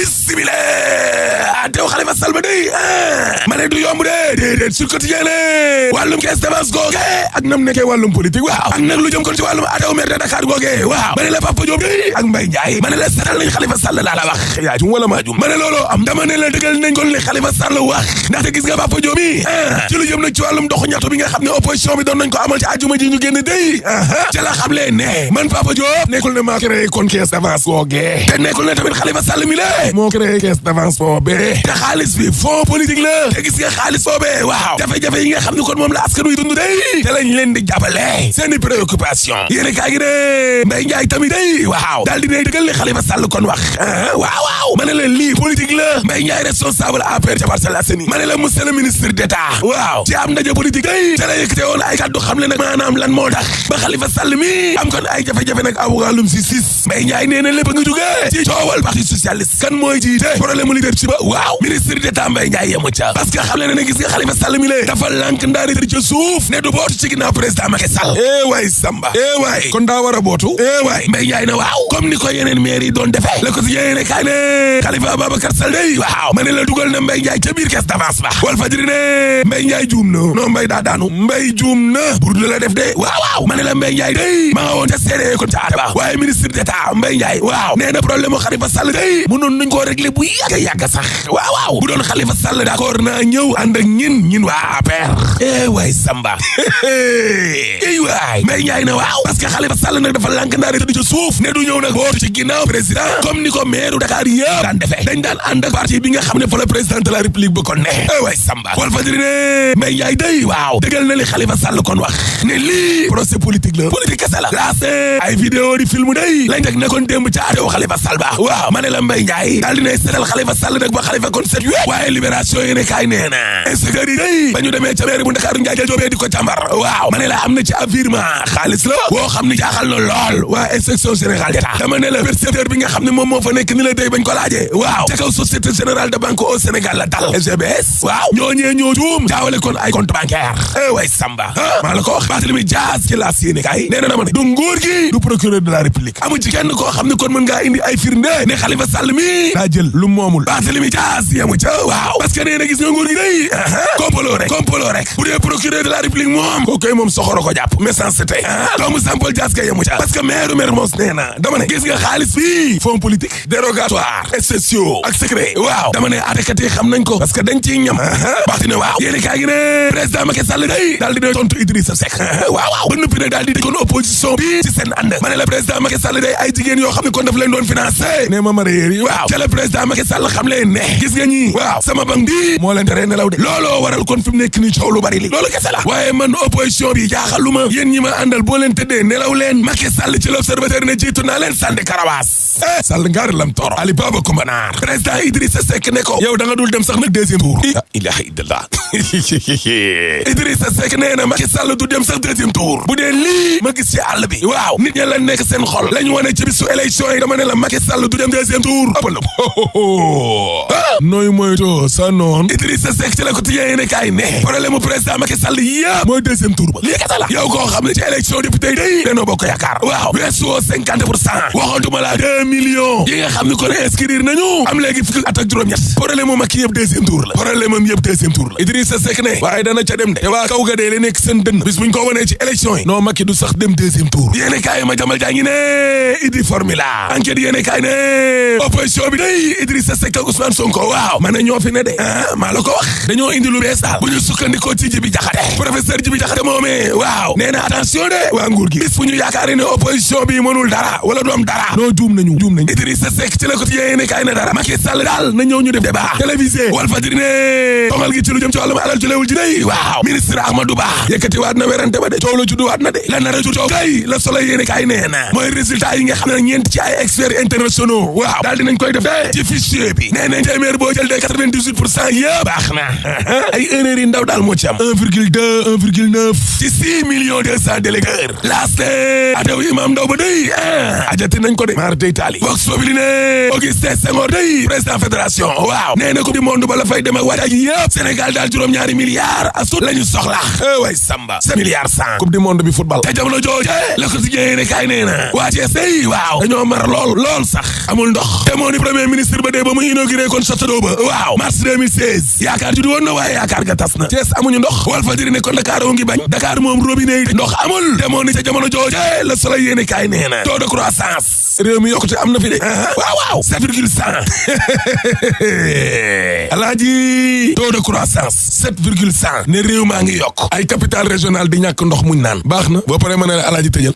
bismillah tew Khalifa Sall ba day ma ne du yomb de déedéet sur quotidien ne wàllum caisse d'avance googe ak nam nekkee wàllum politique waaw ak nag lu jëm kon ci wàllum atew maire de Dakar googe waaw ma ne la Papa Diop day ak Mbaye Ndiaye ma ne la setal nañ Khalifa Sall laa la wax yaa jum wala maa jum ma ne loolu am dama ne la dëggal nañ kon li Khalifa Sall wax ndaxte gis nga Papa Diop bi ci lu jëm nag ci wàllum doxu ñaxtu bi nga xam ne opposition bi doon nañ ko amal ci àjjuma ji ñu génn day ci la xam lee ne man Papa Diop nekkul ne maa créé kon caisse d'avance googe te nekkul ne tamit Khalifa Sall mi la moo créé caisse d'avance boobee te xaalis bi fonds politique la te gis nga xaalis boobee waaw jafe-jafe yi nga xam ne kon moom la askan wi dund day te lañ leen di jàppale seeni préoccupation yéene kaa gi ne Mbaye Ndiaye tamit day waaw daal di ne dëggal li Khalifa Sall kon wax waaw ma ne la lii politique la Mbaye Ndiaye responsable APR ca Parcelles Assainies ma ne la monsieur le ministre d'État waaw ci am ndaje politique day te la yëkkate woon ay kàddu xam le nag maanaam lan moo tax ba Khalifa Sall mi am kon ay jafe-jafe nag aw wàllum justice Mbaye Ndiaye nee na lépp a nga jógee ci coowal parti socialiste kan mooy jiite problème mu leadership ba waaw ministre d'État Mbaye Ndiaye yemu ca parce que xam le ne gis nga Khalifa Sall mi le dafa lànk ndaari tëdd ca suuf ne du bootu ci ginnaaw président Macky Sall waay Samba waay kon daa war a bootu waay Mbaye Ndiaye ne waaw comme ni ko yeneen maire yi doon defee la ko si yéene kaay ne Khalifa Babacar Sall day waaw ma ne la dugal na Mbaye Ndiaye ca biir caisse d'avance ba Walf Fadjri ne Mbaye Ndiaye juum na non Mbaye daa daanu Mbaye juum na pour la def de waaw ma ne la Mbaye Ndiaye day ma nga woon ca seede kon ca aate ba waaye ministre d'État Mbaye Ndiaye waaw nee na problème Khalifa Sall day mënoon nañ koo régler bu yàgg sax waaw bu doon Khalifa Sall d'accord naa ñëw ànd ak ñin waa APR waay Samba waay Mbaye Ndiaye ne waaw parce que Khalifa Sall nag dafa lànk ndaari tëdd ci suuf ne du ñëw nag bootu ci ginnaaw président comme ni ko maire Dakar yëpp daan defee dañ daan ànd ak parti bi nga xam ne fa la président de la république ba kon ne waay Samba Walf Fadjri ne Mbaye Ndiaye day waaw dëggal na li Khalifa Sall kon wax ne lii procès politique la politique kese la lancé ay vidéo di film day lañ teg nekkoon démb ca atew Khalifa Sall ba waaw ma ne la Mbaye Ndiaye daal dinay seetal Khalifa Sall nag ba Khalifa kon set wépp waaye libération yéene kaay nee na inspecteur yi day ba ñu demee ca maire bu Dakar Ndiaye Diop di ko càmbar waaw ma ne la am na ci avirement xaalis la boo xam ne jaaxal na lool waa inspection générale d'État dama ne la percepteur bi nga xam ne moom moo fa nekk ni la day bañ ko laajee waaw ca kaw société générale de banque au Sénégal la dal SGBS waaw ñooñee ñoo juum jaawale kon ay compte bancaire way Samba maa la ko wax Barthélémy Dias ci laas yéene kaay nee na dama ne du nguur gi du procureur de la République amu ci kenn koo xam ne kon mën ngaa indi ay firnde ne Khalifa Sall mi daa jël lu moomul Barthélémy Dias yamu ca waaw parce que nee na gis nga nguur gi day complot rek bu dee procureur de la République moom koo koy moom soxoro ko jàpp message c'était doomu Sampol Dias kay yamu ca parce que maire Mermoz nee na dama ne gis nga xaalis bi fonds politique dérogatoire spéciaux ak secret waaw dama ne atekat yi xam nañ ko parce que dañ ciy ñam waxti ne waaw yéeni kaa gi ne président Macky Sall day daal di ne tontu Idrissa Seck waaw ba noppi nag daal di kon opposition bi ci seen ànd ma ne la président Macky Sall day ay jigéen yoo xam ne kon daf leen doon financé ne ma marié yi waaw ca la président Macky Sall xam leen ne gis nga ñi waaw sama banque bi moo leen tere nelaw de looloo waral kon fi mu nekk nii coow lu bari li loolu kese la waaye man opposition bi jaaxaluma yéen ñi ma àndal boo leen tëddee nelaw leen Macky Sall ci l'Observateur ne jiitu naa leen sànni karawaas Sall ngaari lam toro Ali Baba Koumbanar président Idrissa Seck ne ko yow da nga dul dem sax nag deuxième tour la ilaha illallah Idrissa Seck nee na Macky Sall du dem sax deuxième tour bu dee lii ma gis ci àll bi waaw nit ña la nekk seen xol lañu wane ci bisu élection yi dama ne la Macky Sall du dem deuxième tour ëppal nooy moytoo sa noon Idrissa Seck ci la ko tiyee ne kaay ne problème mu président Macky Sall yëpp mooy deuxième tour ba lii kese la yow koo xam ne ci élection député day Benno Bokk Yaakaar waaw weesuwoo 50% waxantuma la 2 millions yi nga xam ne kon inscrire nañu am léegi fukki at ak juróom-ñett problème mu Macky yëpp deuxième tour la problème am yëpp deuxième tour la Idrissa Seck ne waaye dana ca dem de te waa kaw ga dee la nekk seen dënn bis buñ ko wanee ci élection yi non Macky du sax dem deuxième tour yéene kaay ma jamal jaa ngi ne Idi formula enquête yéene kaay ne opposition bi day Idrissa Seck ak Ousmane Sonko waaw ma ne ñoo fi ne de maa la ko wax dañoo indi lu bees daal bu ñu sukkandikoo ci Djibi Diakhaté professeur Djibi Diakhaté moomee waaw nee na attention de waa nguur gi bis fu ñu yaakaar ne opposition bi mënul dara wala du am dara non juum nañu Idrissa Seck ci la ko yéene kaay ne dara Macky Sall daal na ñëw ñu def débat télévisé Walf Fadjri ne tongal gi ci lu jëm ci wàllum alal ci leewul ji day waaw ministre Amadou Ba yëkkati waat na werante ba de coow la juddu waat na de la nar a jur coow kay la Soleil yéene kaay nee na mooy résultat yi nga xam ne ñeent ci ay experts internationaux waaw daal dinañ koy def de ci fichier bi nee nañ téeméer boo jël de 98% yëpp baax na ay erreurs yi ndaw daal moo ci am 1,2 1,9 ci 6 millions 200 d'électeurs laaste atew imam ndaw ba day ajati nañ ko de maar day taali vox populi ne Augustin Senghor day président fédération waaw nee na coupe du monde ba la fay dem ak waaj yi yëpp Sénégal daal juróom-ñaari milliards asut la ñu soxla way Samba 7 milliards 100 coupe du monde bi football te jamono jooje la ko si yéene kaay nee na waa Thiès day waaw dañoo mar lool sax amul ndox te moo ni premier ministre ba Bombardier ba mu inauguré kon château d'eau ba waaw mars 2016 yaakaar ju di woon na waaye yaakaar ga tas na Thiès amuñu ndox Walfadjri ne kon Dakar ngi bañ Dakar moom robinet yi ndox amul demoon ni ca jamono jooje Le Soleil yéene kaay nee na taux de croissance réew mi yokkute am na fi de waaw 7,1 alaaji taux de croissance 7,1 ne réew maa ngi yokk ay capital régional di ñàkk ndox muñ naan baax na boo paree mën a alaaji tëjal